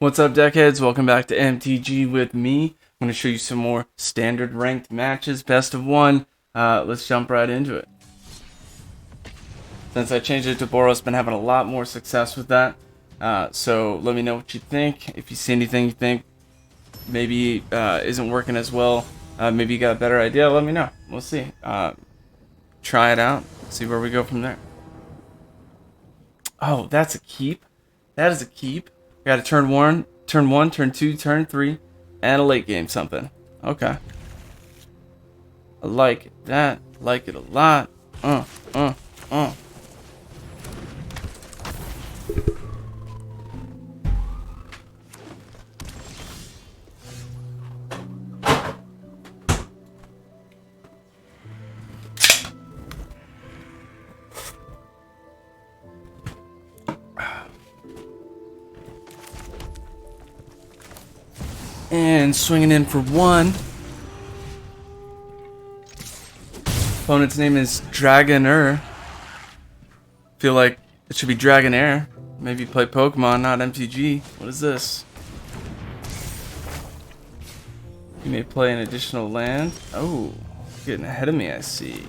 What's up, deckheads? Welcome back to MTG with me. I'm going to show you some more standard ranked matches, best of one. Let's jump right into it. Since I changed it to Boros, been having a lot more success with that. So let me know what you think. If you see anything you think maybe isn't working as well, maybe you got a better idea, let me know. We'll see. Try it out, see where we go from there. Oh, that's a keep. That is a keep. We got a turn one, turn two, turn three, and a late game something. Okay. I like that. Like it a lot. And swinging in for one. Opponent's name is Dragonair. Feel like it should be Dragonair. Maybe play Pokemon, not MTG. What is this? You may play an additional land. Oh, getting ahead of me, I see.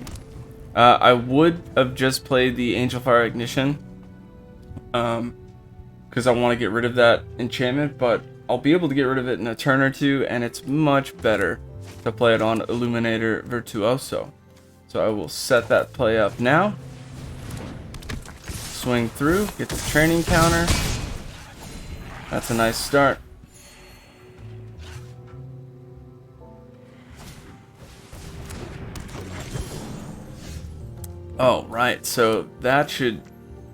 I would have just played the Angel Fire Ignition. Because I want to get rid of that enchantment, but I'll be able to get rid of it in a turn or two, and it's much better to play it on Illuminator Virtuoso. So I will set that play up now. Swing through, get the training counter. That's a nice start. Oh, right, so that should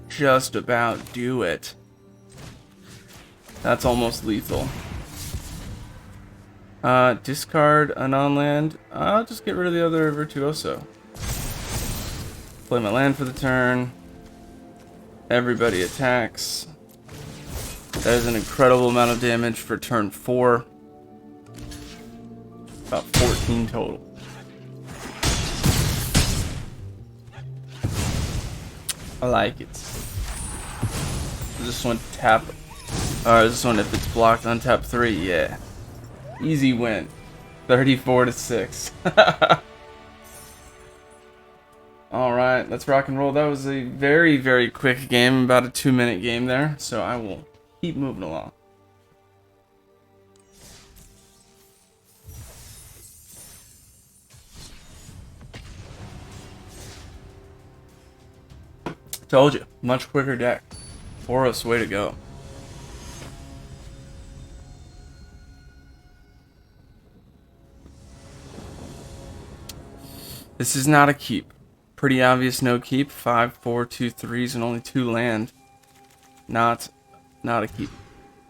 just about do it. That's almost lethal. Discard a non-land. I'll just get rid of the other Virtuoso. Play my land for the turn. Everybody attacks. That is an incredible amount of damage for turn 4. About 14 total. I like it. This one tap. This one, if it's blocked, untap 3, yeah. Easy win. 34-6. Alright, let's rock and roll. That was a very, very quick game, about a 2-minute game there, so I will keep moving along. Told you, much quicker deck. Boros, way to go. This is not a keep. Pretty obvious no keep. 5, 4, 2, 3s, and only 2 land. Not a keep.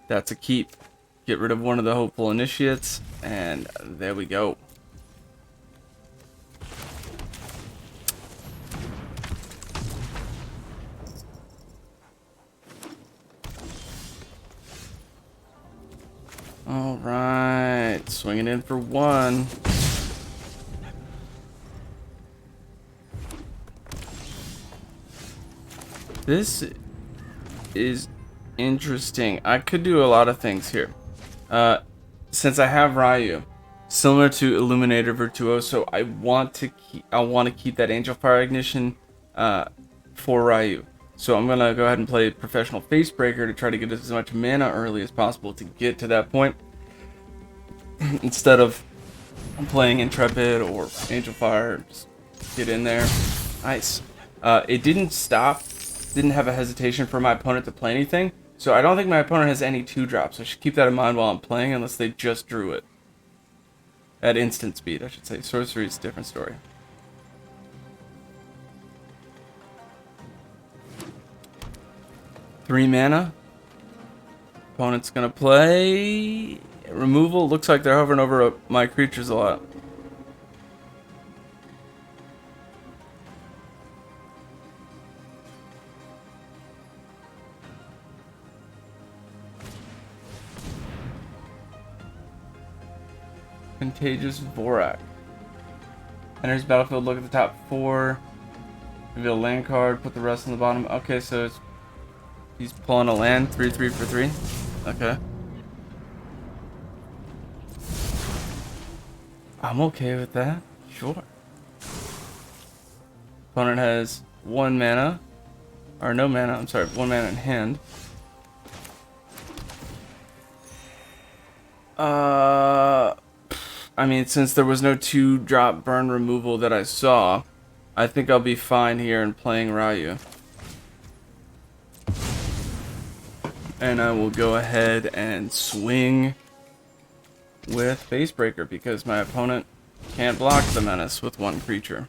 That's a keep. Get rid of one of the hopeful initiates, and there we go. All right, swinging in for one. This is interesting. I could do a lot of things here. Since I have Ryu, similar to Illuminator Virtuoso, I want to keep that Angel Fire Ignition for Ryu. So I'm gonna go ahead and play Professional Facebreaker to try to get as much mana early as possible to get to that point, instead of playing Intrepid or Angel Fire. Just get in there. Nice. It didn't stop. Didn't have a hesitation for my opponent to play anything, so I don't think my opponent has any 2-drops. I should keep that in mind while I'm playing, unless they just drew it. At instant speed, I should say. Sorcery is a different story. Three mana. Opponent's gonna play removal. Looks like they're hovering over my creatures a lot. Contagious Vorak. Enters battlefield, look at the top 4. Reveal land card, put the rest on the bottom. Okay, so it's, he's pulling a land, 3/3 for 3. Okay. I'm okay with that. Sure. Opponent has 1 mana. Or no mana, I'm sorry, 1 mana in hand. I mean, since there was no 2-drop burn removal that I saw, I think I'll be fine here in playing Ryu. And I will go ahead and swing with Facebreaker because my opponent can't block the Menace with 1 creature.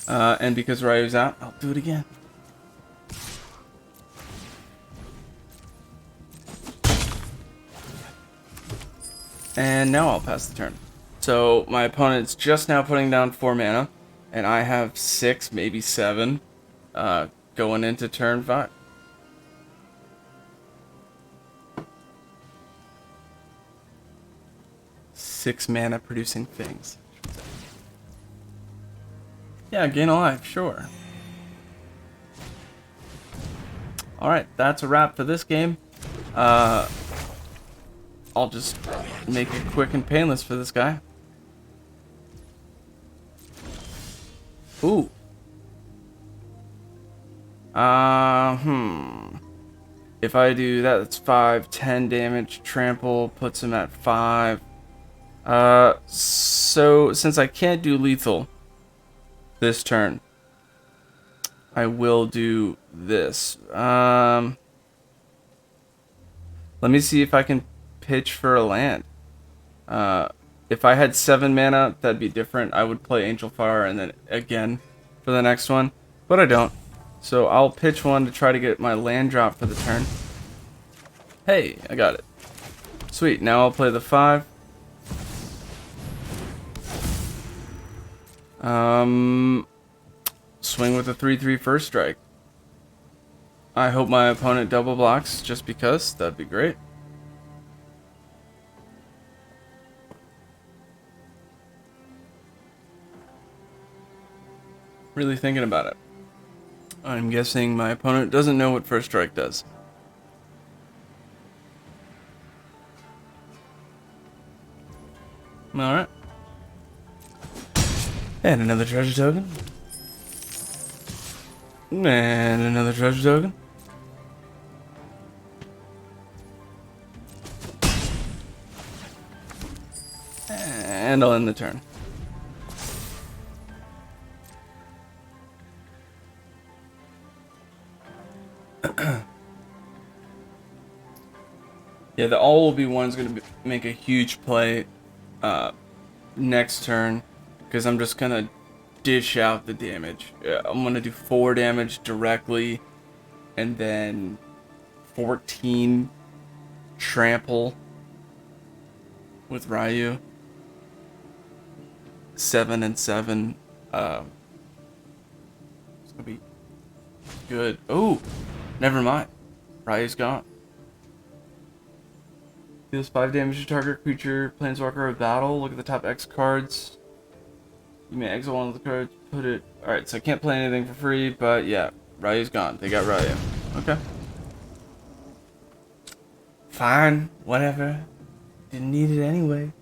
And because Ryu's out, I'll do it again. And now I'll pass the turn. So my opponent's just now putting down 4 mana, and I have 6, maybe 7, going into turn 5. Six mana producing things. Yeah, gain a life, sure. Alright, that's a wrap for this game. I'll just make it quick and painless for this guy. Ooh. If I do that, that's 5, 10 damage. Trample puts him at 5. So since I can't do lethal this turn, I will do this. Let me see if I can pitch for a land. If I had 7 mana, that'd be different. I would play Angel Fire and then again for the next one, but I don't. So I'll pitch 1 to try to get my land drop for the turn. Hey, I got it. Sweet, now I'll play the 5. Swing with a 3/3 first strike. I hope my opponent double blocks just because. That'd be great. Really thinking about it. I'm guessing my opponent doesn't know what first strike does. Alright. And another treasure token. And another treasure token. And I'll end the turn. Yeah, the all will be one's going to make a huge play next turn because I'm just going to dish out the damage. I'm going to do 4 damage directly and then 14 trample with Ryu. 7 and 7. It's going to be good. Oh, never mind. Ryu's gone. Deals 5 damage to target creature, planeswalker of battle. Look at the top X cards. You may exile one of the cards, put it... Alright, so I can't play anything for free, but yeah, Ryu's gone. They got Ryu. Okay. Fine, whatever. Didn't need it anyway.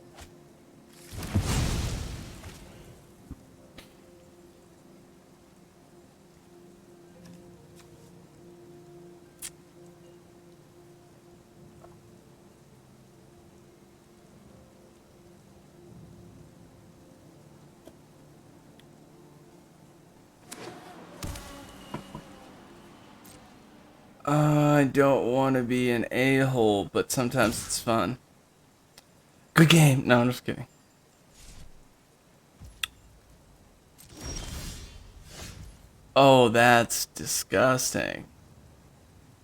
I don't want to be an a-hole, but sometimes it's fun. Good game. No, I'm just kidding. Oh, that's disgusting.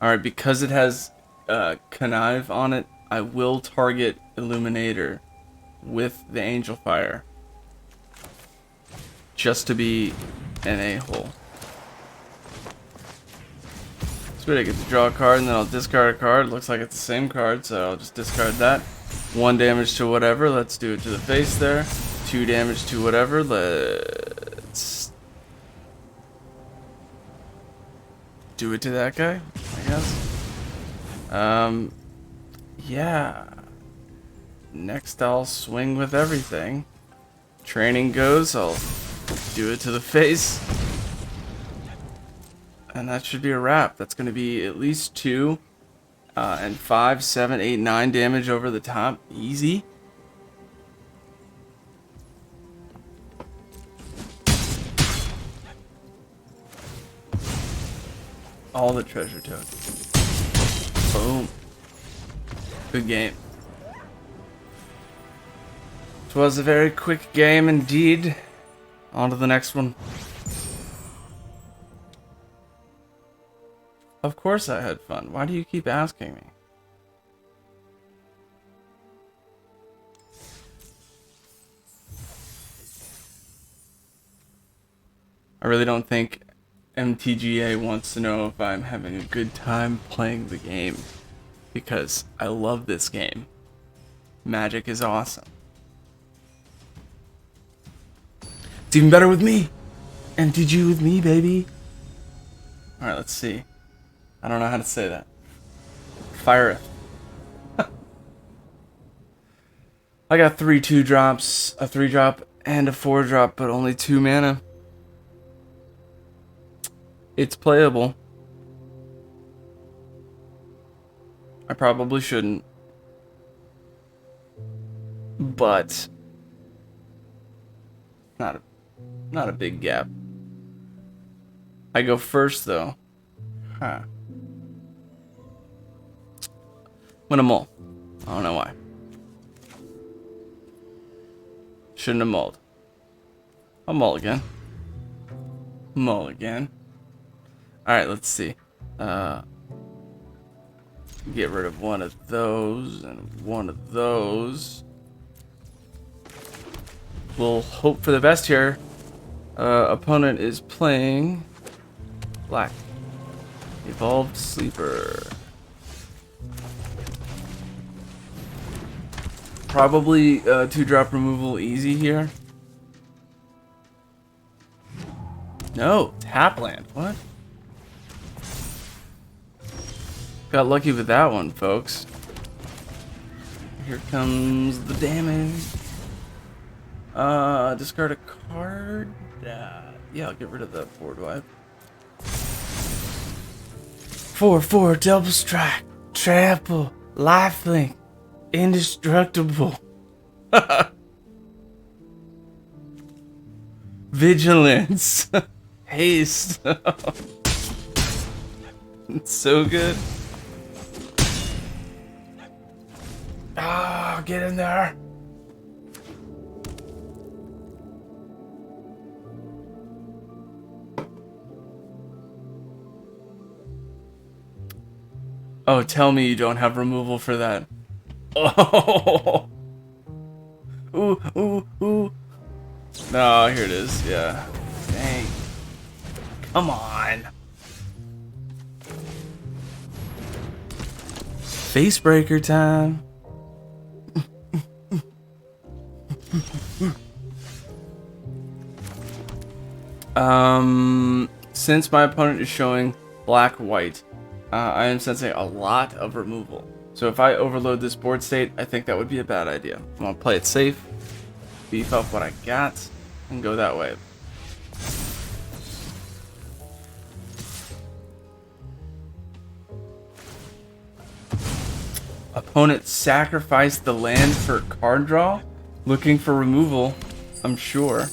Alright, because it has connive on it, I will target Illuminator with the Angel Fire. Just to be an a-hole. Sweet, I get to draw a card and then I'll discard a card. Looks like it's the same card, so I'll just discard that. 1 damage to whatever. Let's do it to the face there. 2 damage to whatever. Let's do it to that guy, I guess. Yeah. next I'll swing with everything. Training goes, I'll do it to the face. And that should be a wrap. That's going to be at least 2 and 5, 7, 8, 9 damage over the top. Easy. All the treasure tokens. Boom. Good game. It was a very quick game indeed. On to the next one. Of course I had fun. Why do you keep asking me? I really don't think MTGA wants to know if I'm having a good time playing the game, because I love this game. Magic is awesome. It's even better with me. MTG with me, baby. Alright, let's see. I don't know how to say that. Fire it. I got 3 2-drops, a 3-drop, and a 4-drop, but only 2 mana. It's playable. I probably shouldn't. But not a big gap. I go first though. Huh. I'm gonna mull. I don't know why. Shouldn't have mulled. I'll mull again. Mull again. Alright, let's see. Get rid of one of those and one of those. We'll hope for the best here. Opponent is playing black. Evolved Sleeper. Probably 2-drop removal easy here. No, tap land. What? Got lucky with that one, folks. Here comes the damage. Discard a card. Yeah, I'll get rid of that board wipe. 4/4 double strike, trample, lifelink, indestructible. Vigilance, haste. It's so good. Ah, get in there. Oh, tell me you don't have removal for that. Oh. Ooh, ooh, ooh. No, here it is. Yeah. Dang. Come on. Facebreaker time. Since my opponent is showing black-white, I am sensing a lot of removal. So if I overload this board state, I think that would be a bad idea. I'm gonna play it safe, beef up what I got, and go that way. Opponent sacrificed the land for card draw, looking for removal, I'm sure.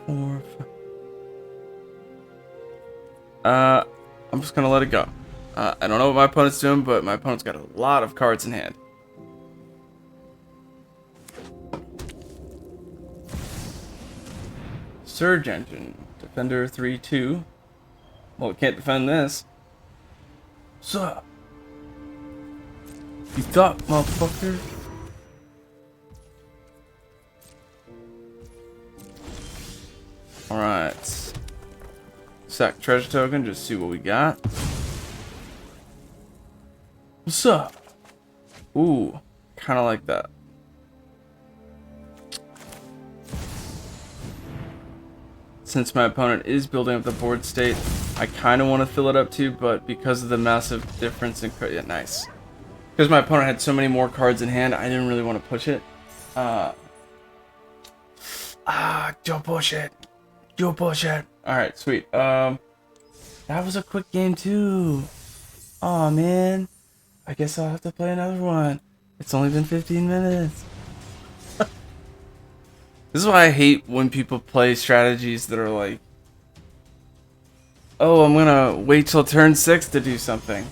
4, 5. I'm just gonna let it go. I don't know what my opponent's doing, but my opponent's got a lot of cards in hand. Surge Engine, Defender 3/2. Well, it can't defend this. So, you thought, motherfucker? Alright. Sack treasure token, just see what we got. What's up? Ooh, kind of like that. Since my opponent is building up the board state, I kind of want to fill it up too, but because of the massive difference in... Yeah, nice. Because my opponent had so many more cards in hand, I didn't really want to push it. Don't push it. Don't push it. Alright, sweet. That was a quick game too. Aw, man. I guess I'll have to play another one. It's only been 15 minutes. This is why I hate when people play strategies that are like, oh, I'm gonna wait till turn 6 to do something.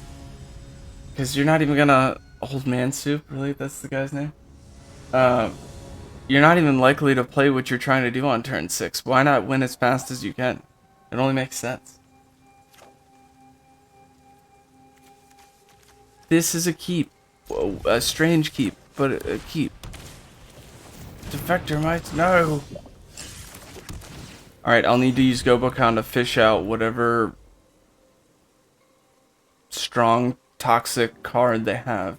Because you're not even gonna... Old Man Soup? Really? That's the guy's name? You're not even likely to play what you're trying to do on turn 6. Why not win as fast as you can? It only makes sense. This is a keep. A strange keep, but a keep. Defector might know. Alright, I'll need to use Gobokon to fish out whatever strong, toxic card they have.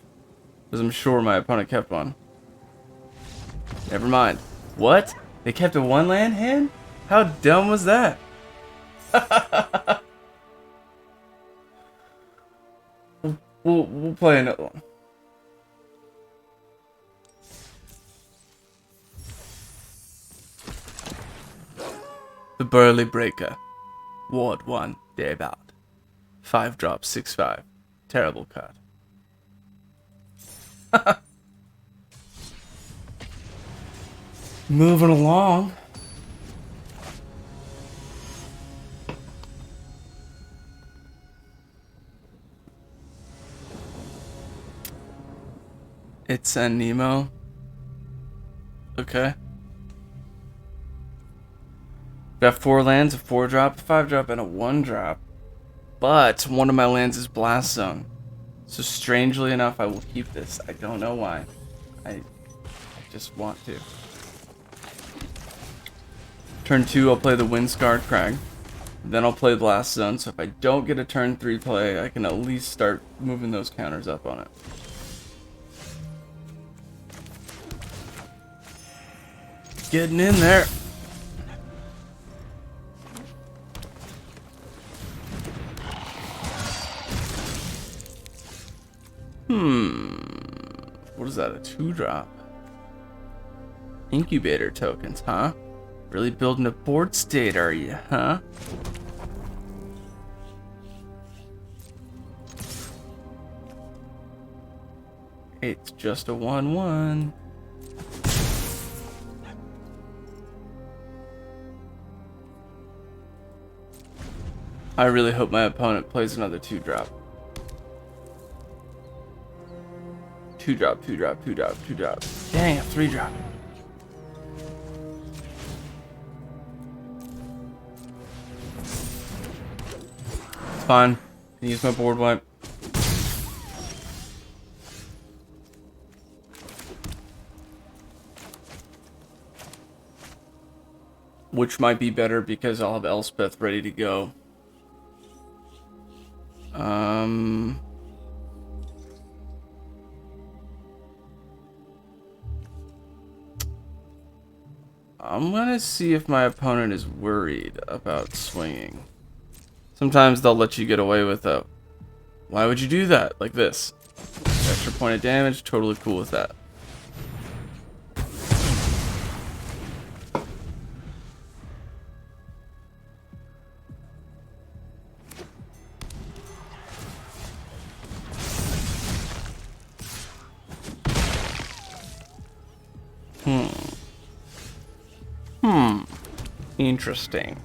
Because I'm sure my opponent kept one. Never mind. What? They kept a one land hand? How dumb was that? We'll play another one. The Burly Breaker. Ward 1, thereabout. 5 drop, 6/5. Terrible card. Moving along. It's a Nemo. Okay. Got 4 lands, a 4 drop, a 5 drop, and a 1 drop. But one of my lands is Blast Zone. So strangely enough, I will keep this. I don't know why. I just want to. Turn 2, I'll play the Windscarred Crag. Then I'll play Blast Zone. So if I don't get a turn 3 play, I can at least start moving those counters up on it. Getting in there. What is that, a 2 drop? Incubator tokens, huh? Really building a board state, are you, huh? It's just a 1/1. I really hope my opponent plays another 2 drop. 2 drop, 2 drop, 2 drop, 2 drop. Dang, a 3 drop. It's fine. Can use my board wipe. Which might be better because I'll have Elspeth ready to go. I'm gonna see if my opponent is worried about swinging. Sometimes they'll let you get away with a, why would you do that? Like this. Extra point of damage, totally cool with that. Interesting.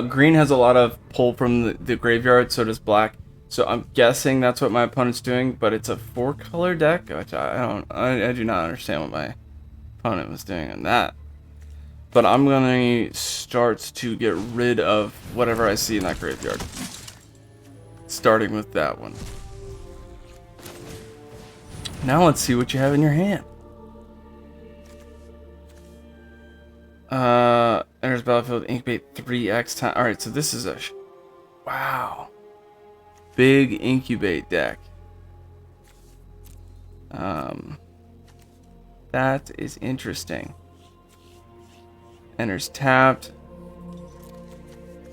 Green has a lot of pull from the graveyard, so does black. So I'm guessing that's what my opponent's doing, but it's a 4-color deck, which I do not understand what my opponent was doing in that. But I'm gonna start to get rid of whatever I see in that graveyard. Starting with that one. Now let's see what you have in your hand. Enters battlefield, incubate 3x time. Alright, so this is a... wow. Big incubate deck. That is interesting. Enters tapped.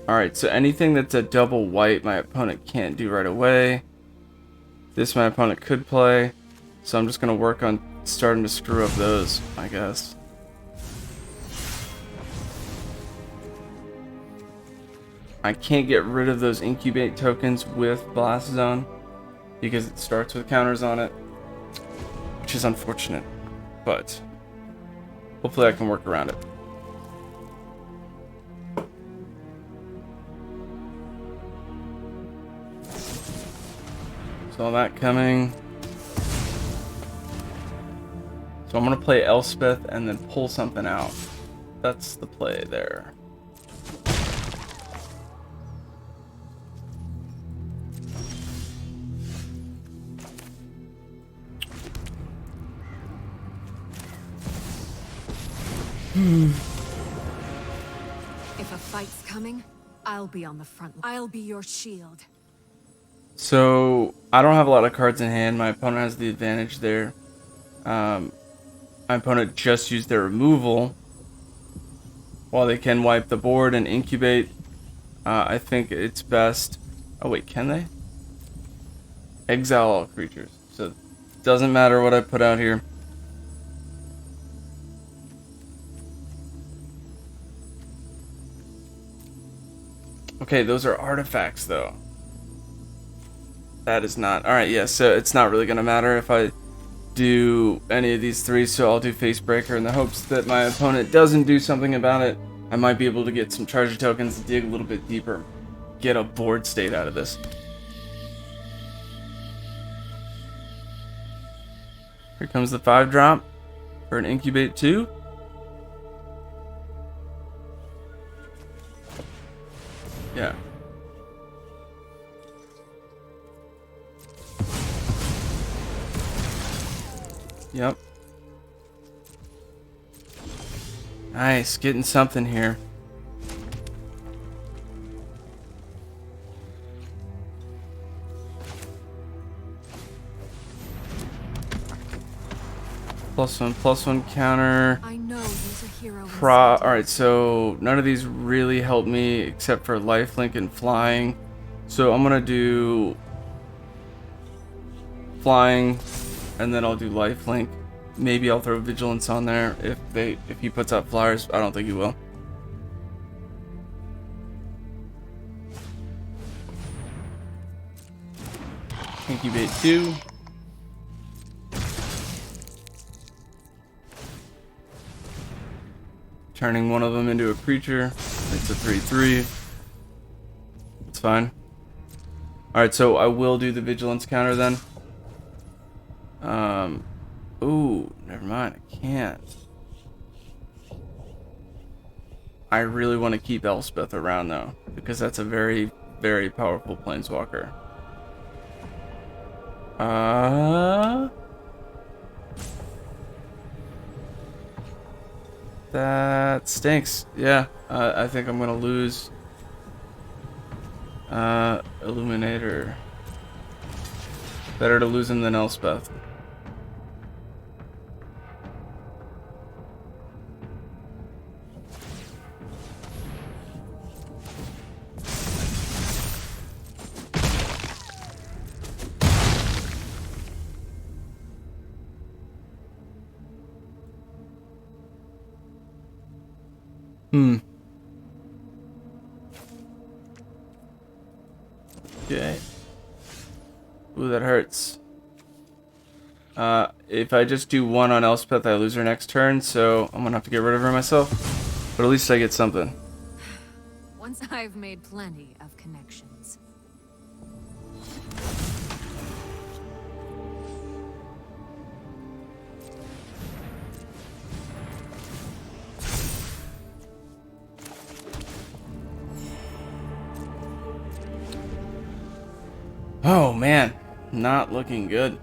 Alright, so anything that's a double white, my opponent can't do right away. This my opponent could play. So I'm just gonna work on starting to screw up those, I guess. I can't get rid of those incubate tokens with Blast Zone because it starts with counters on it, which is unfortunate, but hopefully I can work around it. Saw that coming. So I'm gonna play Elspeth and then pull something out. That's the play there. If a fight's coming, I'll be on the front. I'll be your shield. So I don't have a lot of cards in hand. My opponent has the advantage there. My opponent just used their removal. While they can wipe the board and incubate, I think it's best. Oh wait, can they? Exile all creatures. So it doesn't matter what I put out here. Okay, those are artifacts though. That is not. Alright, yeah, so it's not really going to matter if I do any of these three, so I'll do Facebreaker in the hopes that my opponent doesn't do something about it. I might be able to get some treasure tokens to dig a little bit deeper. Get a board state out of this. Here comes the 5-drop for an Incubate 2. Yeah. Yep. Nice, getting something here. +1/+1 counter. I know he's a hero. Alright, so none of these really help me except for lifelink and flying. So I'm gonna do flying and then I'll do lifelink. Maybe I'll throw vigilance on there if he puts out flyers. I don't think he will. Incubate 2. Turning one of them into a creature. It's a 3/3. It's fine. Alright, so I will do the vigilance counter then. Ooh, never mind. I can't. I really want to keep Elspeth around though, because that's a very, very powerful planeswalker. That stinks. Yeah, I think I'm gonna lose Illuminator. Better to lose him than Elspeth. Okay. Ooh, that hurts. If I just do one on Elspeth, I lose her next turn, so I'm gonna have to get rid of her myself. But at least I get something. Once I've made plenty of connections. Oh man, not looking good.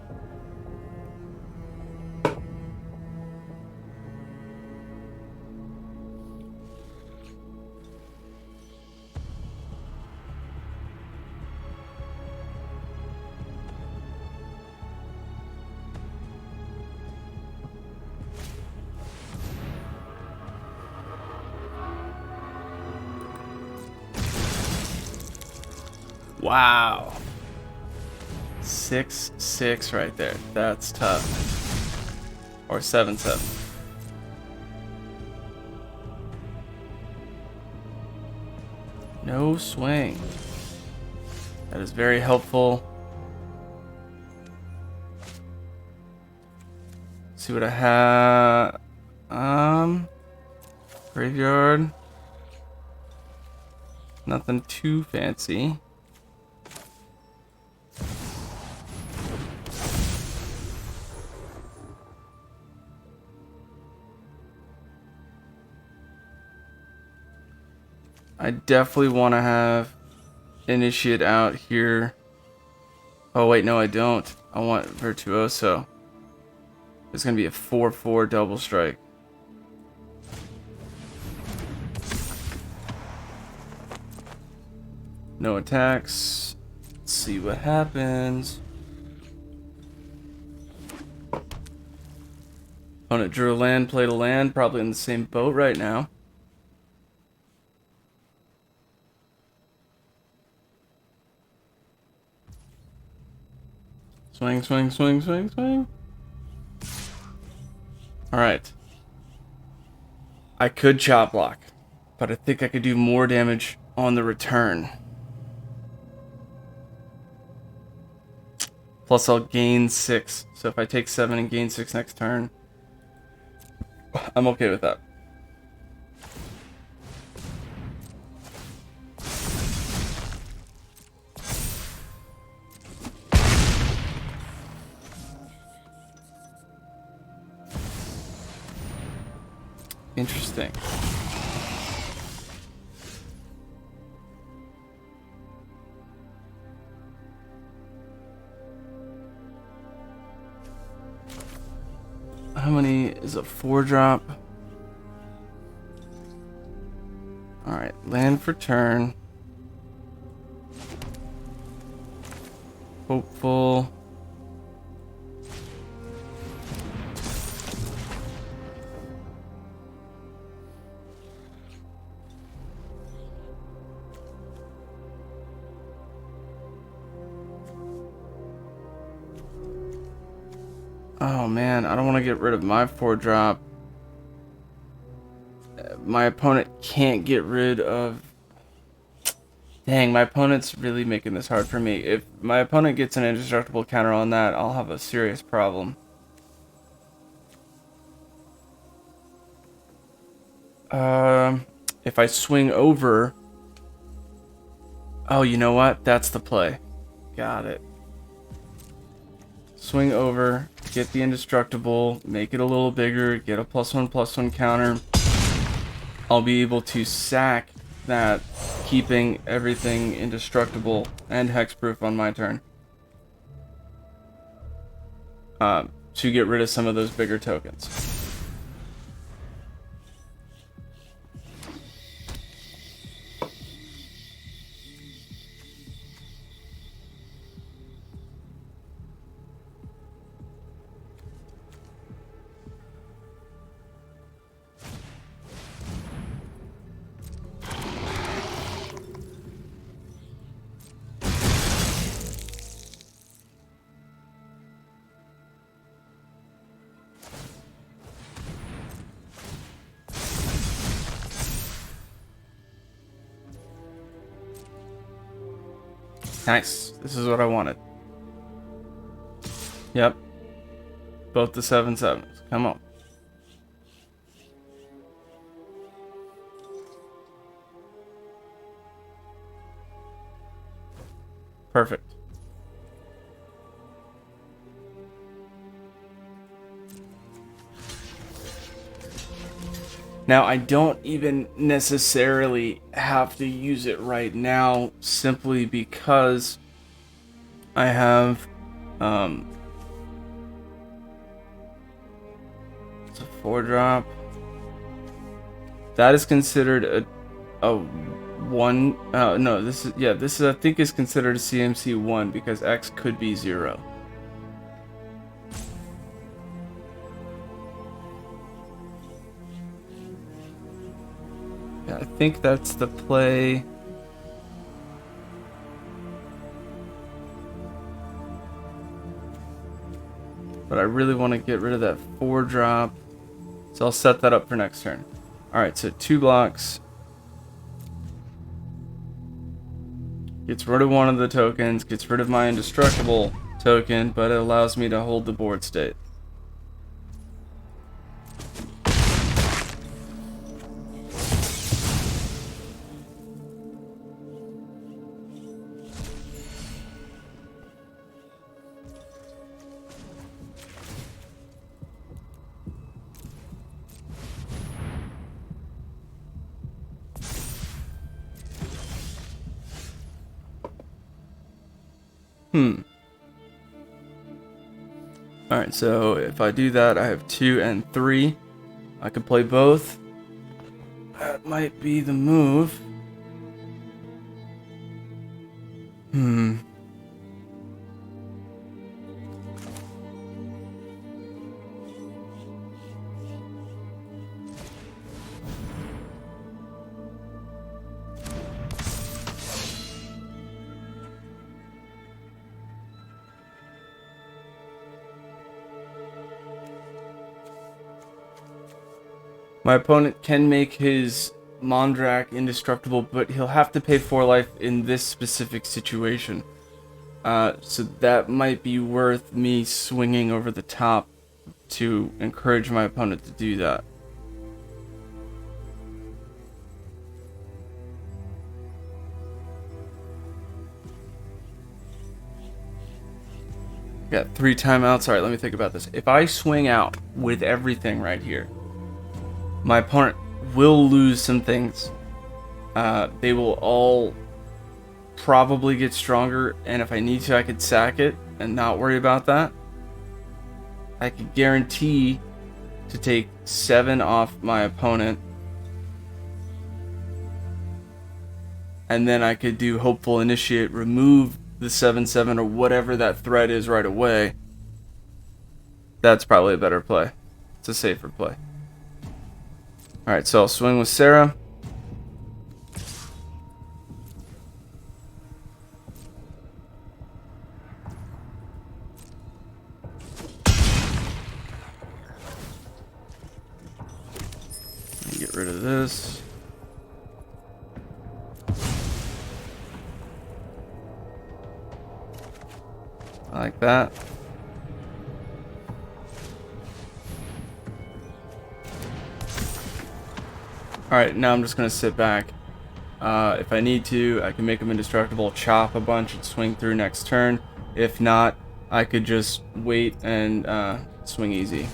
Wow. 6-6 right there. That's tough. Or 7-7. No swing. That is very helpful. See what I have. Graveyard. Nothing too fancy. I definitely want to have Initiate out here. Oh wait, no I don't. I want Virtuoso. It's going to be a 4-4 double strike. No attacks. Let's see what happens. Opponent drew a land, played a land, probably in the same boat right now. Swing, swing, swing, swing, swing. Alright. I could chop block, but I think I could do more damage on the return. Plus I'll gain 6. So if I take 7 and gain 6 next turn, I'm okay with that. Interesting. How many is a 4-drop? Alright, land for turn. Hopeful. Oh man, I don't want to get rid of my 4-drop. My opponent can't get rid of... Dang, my opponent's really making this hard for me. If my opponent gets an indestructible counter on that, I'll have a serious problem. If I swing over... Oh, you know what? That's the play. Got it. Swing over, get the indestructible, make it a little bigger, get a +1/+1 counter. I'll be able to sack that, keeping everything indestructible and hexproof on my turn. To get rid of some of those bigger tokens. Nice. This is what I wanted. Yep. Both the 7/7s. Come on. Perfect. Now, I don't even necessarily have to use it right now, simply because I have, it's a 4-drop. That is considered a 1, no, this is, I think is considered a CMC 1 because X could be 0. I think that's the play. but I really want to get rid of that 4-drop. So I'll set that up for next turn. Alright, so 2 blocks. Gets rid of one of the tokens, gets rid of my indestructible token, but it allows me to hold the board state. Alright, so if I do that, I have 2 and 3. I can play both. That might be the move. My opponent can make his Mondrak indestructible, but he'll have to pay 4 life in this specific situation. So that might be worth me swinging over the top to encourage my opponent to do that. Got 3 timeouts. Alright, let me think about this. If I swing out with everything right here, my opponent will lose some things. They will all probably get stronger, and if I need to, I could sack it and not worry about that. I could guarantee to take 7 off my opponent, and then I could do Hopeful Initiate, remove the 7/7 or whatever that threat is right away. That's probably a better play. It's a safer play. Alright, so I'll swing with Sarah. Get rid of this. I like that. Alright, now I'm just going to sit back. If I need to, I can make them indestructible, chop a bunch, and swing through next turn. If not, I could just wait and swing easy.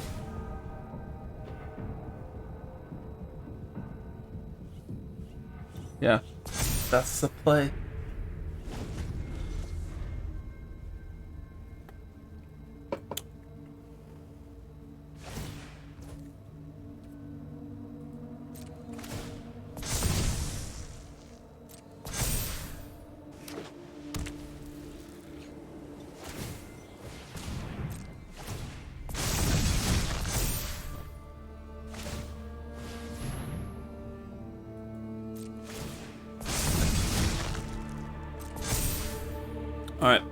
Yeah, that's the play. Alright,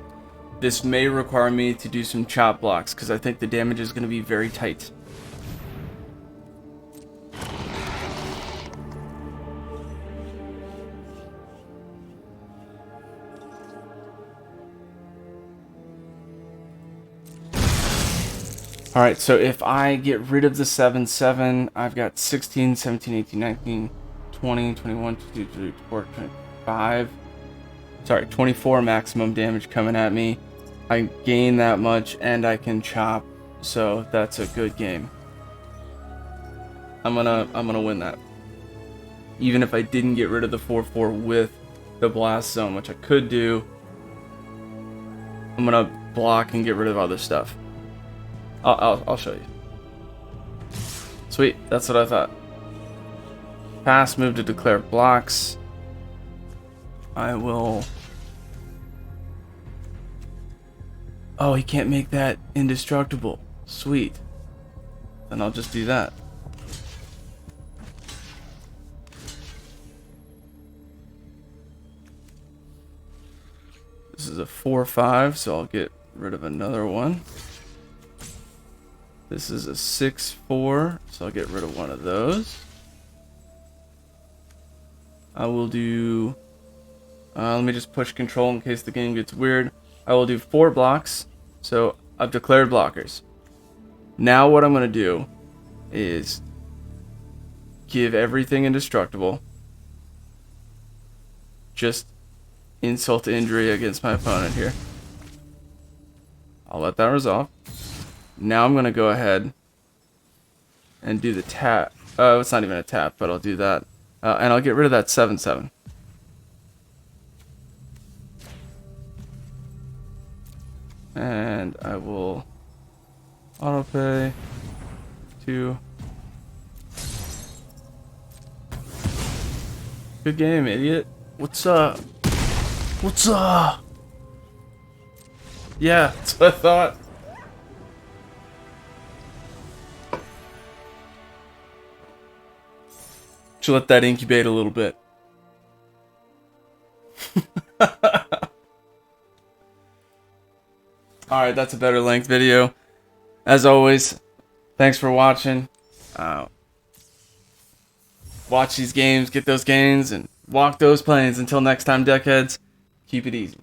this may require me to do some chop blocks because I think the damage is going to be very tight. Alright, so if I get rid of the 7/7, I've got 16, 17, 18, 19, 20, 21, 22, 23, 24, 25... Sorry, 24 maximum damage coming at me. I gain that much and I can chop, so that's a good game. I'm gonna win that. Even if I didn't get rid of the 4/4 with the blast zone, which I could do, I'm gonna block and get rid of other stuff. I'll show you. Sweet, that's what I thought. Pass, move to declare blocks. I will... Oh, he can't make that indestructible. Sweet. Then I'll just do that. This is a 4/5, so I'll get rid of another one. This is a 6-4, so I'll get rid of one of those. I will do... let me just push control in case the game gets weird. I will do 4 blocks, so I've declared blockers. Now what I'm going to do is give everything indestructible. Just insult to injury against my opponent here. I'll let that resolve. Now I'm going to go ahead and do the tap. Oh, it's not even a tap, but I'll do that. And I'll get rid of that 7/7. And I will autopay to... Good game, idiot. What's up? What's up? Yeah, that's what I thought. Should let that incubate a little bit. Alright, that's a better length video. As always, thanks for watching. Watch these games, get those gains, and walk those planes. Until next time, deckheads, keep it easy.